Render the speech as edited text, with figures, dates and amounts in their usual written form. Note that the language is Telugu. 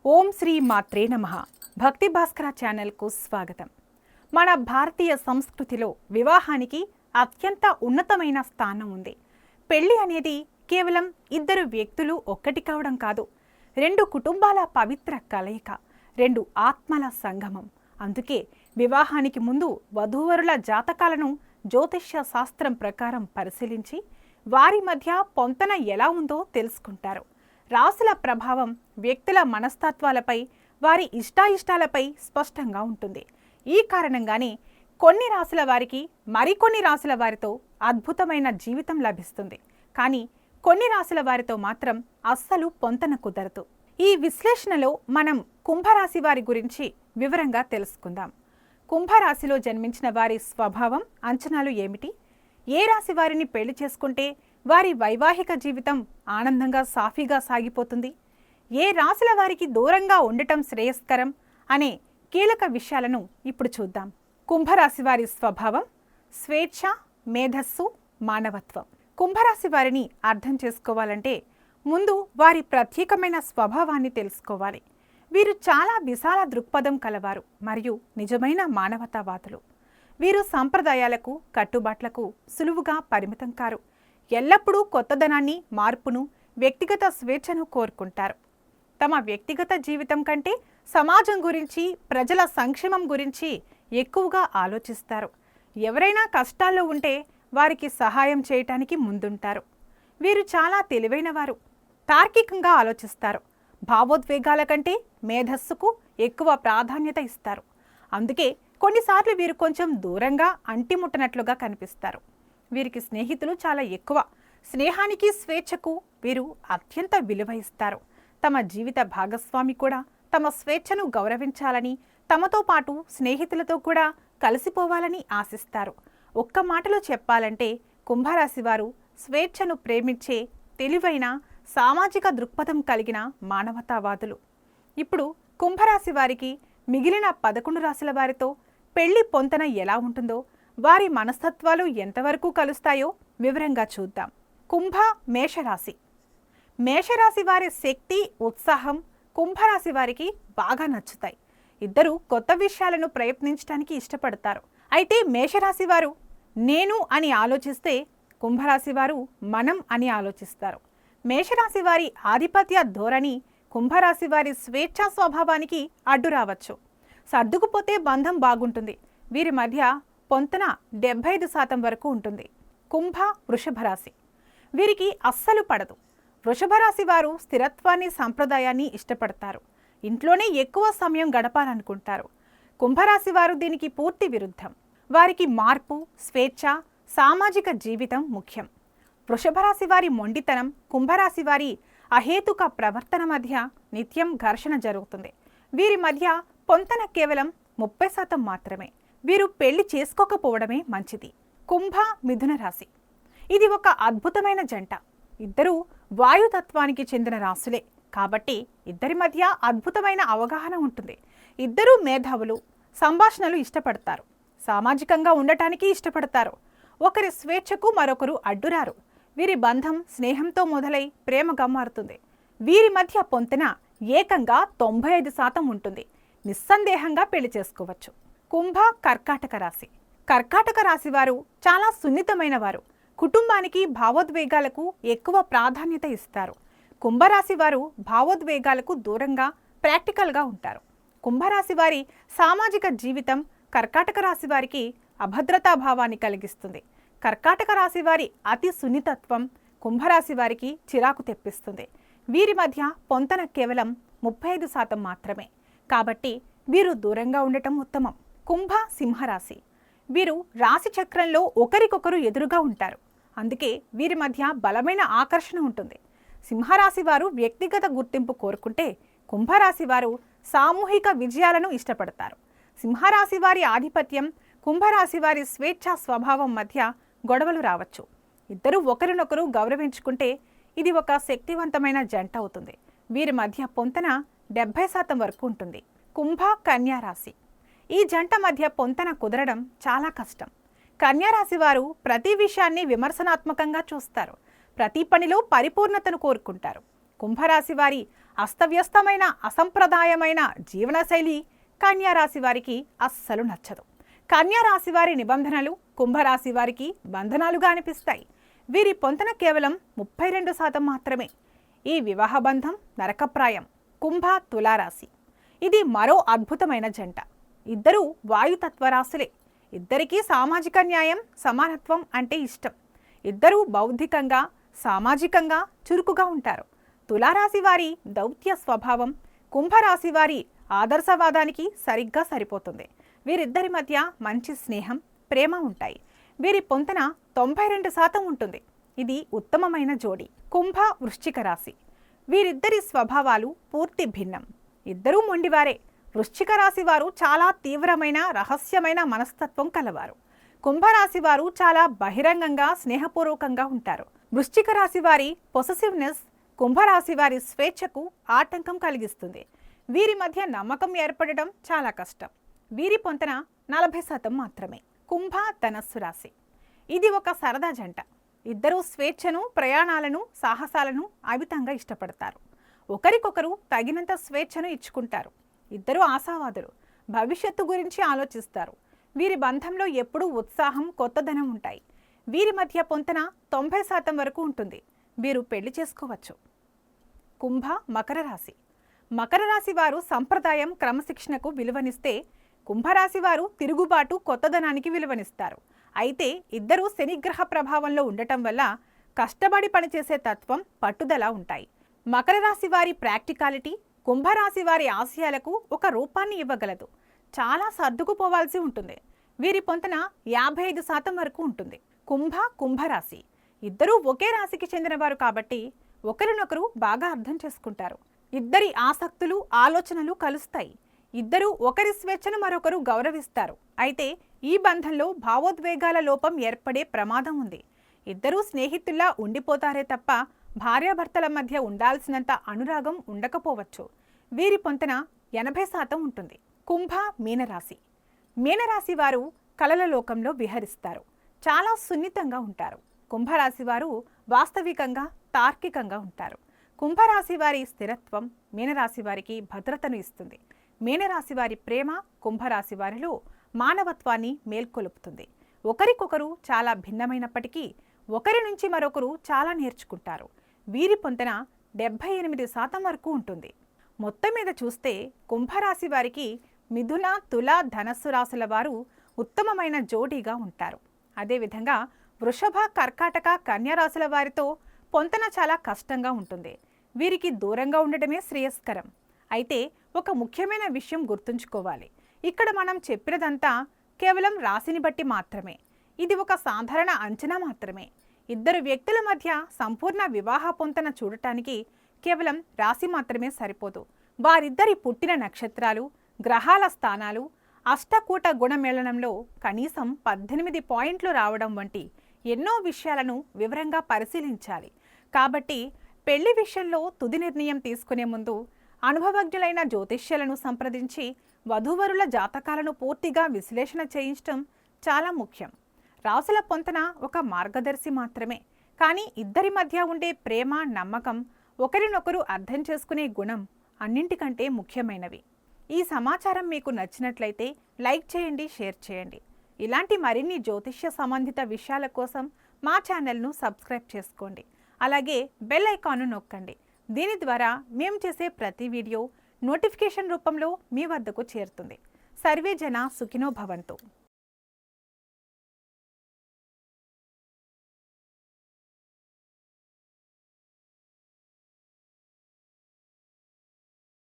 ఓం శ్రీ మాత్రే నమః. భక్తి భాస్కర ఛానల్కు స్వాగతం. మన భారతీయ సంస్కృతిలో వివాహానికి అత్యంత ఉన్నతమైన స్థానం ఉంది. పెళ్లి అనేది కేవలం ఇద్దరు వ్యక్తులు ఒక్కటి కావడం కాదు, రెండు కుటుంబాల పవిత్ర కలయిక, రెండు ఆత్మల సంగమం. అందుకే వివాహానికి ముందు వధూవరుల జాతకాలను జ్యోతిష్య శాస్త్రం ప్రకారం పరిశీలించి వారి మధ్య పొంతన ఎలా ఉందో తెలుసుకుంటారు. రాశుల ప్రభావం వ్యక్తుల మనస్తత్వాలపై, వారి ఇష్టాయిష్టాలపై స్పష్టంగా ఉంటుంది. ఈ కారణంగానే కొన్ని రాశుల వారికి మరికొన్ని రాశుల వారితో అద్భుతమైన జీవితం లభిస్తుంది. కానీ కొన్ని రాశుల వారితో మాత్రం అస్సలు పొంతన కుదరదు. ఈ విశ్లేషణలో మనం కుంభరాశి వారి గురించి వివరంగా తెలుసుకుందాం. కుంభరాశిలో జన్మించిన వారి స్వభావం, అంచనాలు ఏమిటి? ఏ రాశి వారిని పెళ్లి చేసుకుంటే వారి వైవాహిక జీవితం ఆనందంగా సాఫీగా సాగిపోతుంది? ఏ రాశుల వారికి దూరంగా ఉండటం శ్రేయస్కరం అనే కీలక విషయాలను ఇప్పుడు చూద్దాం. కుంభరాశి వారి స్వభావం: స్వేచ్ఛ, మేధస్సు, మానవత్వం. కుంభరాశి వారిని అర్థం చేసుకోవాలంటే ముందు వారి ప్రత్యేకమైన స్వభావాన్ని తెలుసుకోవాలి. వీరు చాలా విశాల దృక్పథం కలవారు మరియు నిజమైన మానవతావాదులు. వీరు సంప్రదాయాలకు, కట్టుబాట్లకు సులువుగా పరిమితం కారు. ఎల్లప్పుడూ కొత్తదనాన్ని, మార్పును, వ్యక్తిగత స్వేచ్ఛను కోరుకుంటారు. తమ వ్యక్తిగత జీవితం కంటే సమాజం గురించి, ప్రజల సంక్షేమం గురించి ఎక్కువగా ఆలోచిస్తారు. ఎవరైనా కష్టాల్లో ఉంటే వారికి సహాయం చేయటానికి ముందుంటారు. వీరు చాలా తెలివైనవారు, తార్కికంగా ఆలోచిస్తారు. భావోద్వేగాల కంటే మేధస్సుకు ఎక్కువ ప్రాధాన్యత ఇస్తారు. అందుకే కొన్నిసార్లు వీరు కొంచెం దూరంగా అంటిముట్టనట్లుగా కనిపిస్తారు. వీరికి స్నేహితులు చాలా ఎక్కువ. స్నేహానికి, స్వేచ్ఛకు వీరు అత్యంత విలువ ఇస్తారు. తమ జీవిత భాగస్వామి కూడా తమ స్వేచ్ఛను గౌరవించాలని, తమతో పాటు స్నేహితులతో కూడా కలిసిపోవాలని ఆశిస్తారు. ఒక్క మాటలో చెప్పాలంటే కుంభరాశి వారు స్వేచ్ఛను ప్రేమించే తెలివైన, సామాజిక దృక్పథం కలిగిన మానవతావాదులు. ఇప్పుడు కుంభరాశి వారికి మిగిలిన 11 రాశుల వారితో పెళ్లి పొంతన ఎలా ఉంటుందో, వారి మనస్తత్వాలు ఎంతవరకు కలుస్తాయో వివరంగా చూద్దాం. కుంభ, మేషరాశి. మేషరాశి వారి శక్తి, ఉత్సాహం కుంభరాశి వారికి బాగా నచ్చుతాయి. ఇద్దరు కొత్త విషయాలను ప్రయత్నించడానికి ఇష్టపడతారు. అయితే మేషరాశి వారు నేను అని ఆలోచిస్తే కుంభరాశి వారు మనం అని ఆలోచిస్తారు. మేషరాశి వారి ఆధిపత్య ధోరణి కుంభరాశి వారి స్వేచ్ఛా స్వభావానికి అడ్డు రావచ్చు. సర్దుకుపోతే బంధం బాగుంటుంది. వీరి మధ్య పొంతన 75% వరకు ఉంటుంది. కుంభ, వృషభ రాశి. వీరికి అస్సలు పడదు. వృషభ రాశి వారు స్థిరత్వాన్ని, సంప్రదాయాన్ని ఇష్టపడతారు. ఇంట్లోనే ఎక్కువ సమయం గడపాలనుకుంటారు. కుంభరాశి వారు దీనికి పూర్తి విరుద్ధం. వారికి మార్పు, స్వేచ్ఛ, సామాజిక జీవితం ముఖ్యం. వృషభ రాశి వారి మొండితనం, కుంభరాశి వారి అహేతుక ప్రవర్తన మధ్య నిత్యం ఘర్షణ జరుగుతుంది. వీరి మధ్య పొంతన కేవలం 30% మాత్రమే. వీరు పెళ్లి చేసుకోకపోవడమే మంచిది. కుంభ, మిథున రాశి. ఇది ఒక అద్భుతమైన జంట. ఇద్దరూ వాయుతత్వానికి చెందిన రాశులే కాబట్టి ఇద్దరి మధ్య అద్భుతమైన అవగాహన ఉంటుంది. ఇద్దరూ మేధావులు, సంభాషణలు ఇష్టపడతారు, సామాజికంగా ఉండటానికి ఇష్టపడతారు. ఒకరి స్వేచ్ఛకు మరొకరు అడ్డురారు. వీరి బంధం స్నేహంతో మొదలై ప్రేమగా మారుతుంది. వీరి మధ్య పొంతన ఏకంగా 95% ఉంటుంది. నిస్సందేహంగా పెళ్లి చేసుకోవచ్చు. కుంభ, కర్కాటక రాశి. కర్కాటక రాశి వారు చాలా సున్నితమైన వారు. కుటుంబానికి, భావోద్వేగాలకు ఎక్కువ ప్రాధాన్యత ఇస్తారు. కుంభరాశి వారు భావోద్వేగాలకు దూరంగా, ప్రాక్టికల్గా ఉంటారు. కుంభరాశి వారి సామాజిక జీవితం కర్కాటక రాశి వారికి అభద్రతా భావాన్ని కలిగిస్తుంది. కర్కాటక రాశి వారి అతి సున్నితత్వం కుంభరాశి వారికి చిరాకు తెప్పిస్తుంది. వీరి మధ్య పొంతన కేవలం 35% మాత్రమే. కాబట్టి వీరు దూరంగా ఉండటం ఉత్తమం. కుంభ, సింహరాశి. వీరు రాశి చక్రంలో ఒకరికొకరు ఎదురుగా ఉంటారు. అందుకే వీరి మధ్య బలమైన ఆకర్షణ ఉంటుంది. సింహరాశి వారు వ్యక్తిగత గుర్తింపు కోరుకుంటే కుంభరాశి వారు సామూహిక విజయాలను ఇష్టపడతారు. సింహరాశి వారి ఆధిపత్యం, కుంభరాశి వారి స్వేచ్ఛా స్వభావం మధ్య గొడవలు రావచ్చు. ఇద్దరు ఒకరినొకరు గౌరవించుకుంటే ఇది ఒక శక్తివంతమైన జంట అవుతుంది. వీరి మధ్య పొంతన 70% వరకు ఉంటుంది. కుంభ, కన్యా రాశి. ఈ జంట మధ్య పొంతన కుదరడం చాలా కష్టం. కన్యా రాశి వారు ప్రతి విషయాన్ని విమర్శనాత్మకంగా చూస్తారు. ప్రతి పనిలో పరిపూర్ణతను కోరుకుంటారు. కుంభరాశి వారి అస్తవ్యస్తమైన అసంప్రదాయమైన జీవనశైలి కన్యా రాశి వారికి అస్సలు నచ్చదు. కన్యా రాశి వారి నిబంధనలు కుంభరాశి వారికి బంధనాలుగా అనిపిస్తాయి. వీరి పొంతన కేవలం 32% మాత్రమే. ఈ వివాహ బంధం నరకప్రాయం. కుంభ తులారాశి, ఇది మరో అద్భుతమైన జంట. ఇద్దరూ వాయుతత్వరాశులే. ఇద్దరికీ సామాజిక న్యాయం సమానత్వం అంటే ఇష్టం. ఇద్దరూ బౌద్ధికంగా సామాజికంగా చురుకుగా ఉంటారు. తులారాశి వారి దౌత్య స్వభావం కుంభరాశి వారి ఆదర్శవాదానికి సరిగ్గా సరిపోతుంది. వీరిద్దరి మధ్య మంచి స్నేహం ప్రేమ ఉంటాయి. వీరి పొంతన 92% ఉంటుంది. ఇది ఉత్తమమైన జోడి. కుంభ వృశ్చిక రాశి, వీరిద్దరి స్వభావాలు పూర్తి భిన్నం. ఇద్దరూ మొండివారే. వృశ్చిక రాశి వారు చాలా తీవ్రమైన రహస్యమైన మనస్తత్వం కలవారు. కుంభరాశి వారు చాలా బహిరంగంగా స్నేహపూర్వకంగా ఉంటారు. వృశ్చిక రాశి వారి పొసెసివ్నెస్ కుంభరాశి వారి స్వేచ్ఛకు ఆటంకం కలిగిస్తుంది. వీరి మధ్య నమ్మకం ఏర్పడడం చాలా కష్టం. వీరి పొంతన 40% మాత్రమే. కుంభ ధనస్సు రాశి, ఇది ఒక సరదా జంట. ఇద్దరూ స్వేచ్ఛను ప్రయాణాలను సాహసాలను అమితంగా ఇష్టపడతారు. ఒకరికొకరు తగినంత స్వేచ్ఛను ఇచ్చుకుంటారు. ఇద్దరూ ఆశావాదులు, భవిష్యత్తు గురించి ఆలోచిస్తారు. వీరి బంధంలో ఎప్పుడూ ఉత్సాహం కొత్తదనం ఉంటాయి. వీరి మధ్య పొంతన 90% వరకు ఉంటుంది. వీరు పెళ్లి చేసుకోవచ్చు. కుంభ మకర రాశి, మకర రాశి వారు సంప్రదాయం క్రమశిక్షణకు విలువనిస్తే కుంభరాశి వారు తిరుగుబాటు కొత్తదనానికి విలువనిస్తారు. అయితే ఇద్దరూ శనిగ్రహ ప్రభావంలో ఉండటం వల్ల కష్టపడి పనిచేసే తత్వం పట్టుదల ఉంటాయి. మకర రాశి వారి ప్రాక్టికాలిటీ కుంభరాశి వారి ఆశయాలకు ఒక రూపాన్ని ఇవ్వగలదు. చాలా సర్దుకుపోవాల్సి ఉంటుంది. వీరి పొంతన 55% వరకు ఉంటుంది. కుంభరాశి, ఇద్దరూ ఒకే రాశికి చెందినవారు కాబట్టి ఒకరినొకరు బాగా అర్థం చేసుకుంటారు. ఇద్దరి ఆసక్తులు ఆలోచనలు కలుస్తాయి. ఇద్దరూ ఒకరి స్వేచ్ఛను మరొకరు గౌరవిస్తారు. అయితే ఈ బంధంలో భావోద్వేగాల లోపం ఏర్పడే ప్రమాదం ఉంది. ఇద్దరూ స్నేహితుల్లా ఉండిపోతారే తప్ప భార్యాభర్తల మధ్య ఉండాల్సినంత అనురాగం ఉండకపోవచ్చు. వీరి పొంతన 80% ఉంటుంది. కుంభ మీనరాశి, మీనరాశి వారు కలల లోకంలో విహరిస్తారు. చాలా సున్నితంగా ఉంటారు. కుంభరాశి వారు వాస్తవికంగా తార్కికంగా ఉంటారు. కుంభరాశి వారి స్థిరత్వం మీనరాశి వారికి భద్రతను ఇస్తుంది. మీనరాశి వారి ప్రేమ కుంభరాశి వారిలో మానవత్వాన్ని మేల్కొలుపుతుంది. ఒకరికొకరు చాలా భిన్నమైనప్పటికీ ఒకరి నుంచి మరొకరు చాలా నేర్చుకుంటారు. వీరి పొంతన 78% వరకు ఉంటుంది. మొత్తం మీద చూస్తే కుంభరాశి వారికి మిథున తుల ధనస్సు రాశుల వారు ఉత్తమమైన జోడీగా ఉంటారు. అదేవిధంగా వృషభ కర్కాటక కన్యా రాశుల వారితో పొంతన చాలా కష్టంగా ఉంటుంది. వీరికి దూరంగా ఉండటమే శ్రేయస్కరం. అయితే ఒక ముఖ్యమైన విషయం గుర్తుంచుకోవాలి. ఇక్కడ మనం చెప్పినదంతా కేవలం రాశిని బట్టి మాత్రమే. ఇది ఒక సాధారణ అంచనా మాత్రమే. ఇద్దరు వ్యక్తుల మధ్య సంపూర్ణ వివాహ పొంతన చూడటానికి కేవలం రాశి మాత్రమే సరిపోదు. వారిద్దరి పుట్టిన నక్షత్రాలు గ్రహాల స్థానాలు అష్టకూట గుణమేళనంలో కనీసం 18 పాయింట్లు రావడం వంటి ఎన్నో విషయాలను వివరంగా పరిశీలించాలి. కాబట్టి పెళ్లి విషయంలో తుది నిర్ణయం తీసుకునే ముందు అనుభవజ్ఞులైన జ్యోతిష్యులను సంప్రదించి వధూవరుల జాతకాలను పూర్తిగా విశ్లేషణ చేయించడం చాలా ముఖ్యం. రాసుల పొంతన ఒక మార్గదర్శి మాత్రమే. కానీ ఇద్దరి మధ్య ఉండే ప్రేమ నమ్మకం ఒకరినొకరు అర్థం చేసుకునే గుణం అన్నింటికంటే ముఖ్యమైనవి. ఈ సమాచారం మీకు నచ్చినట్లయితే లైక్ చేయండి, షేర్ చేయండి. ఇలాంటి మరిన్ని జ్యోతిష్య సంబంధిత విషయాల కోసం మా ఛానల్ను సబ్స్క్రైబ్ చేసుకోండి. అలాగే బెల్ ఐకాన్ను నొక్కండి. దీని ద్వారా మేము చేసే ప్రతి వీడియో నోటిఫికేషన్ రూపంలో మీ వద్దకు చేరుతుంది. సర్వే జన సుఖినో భవంతు.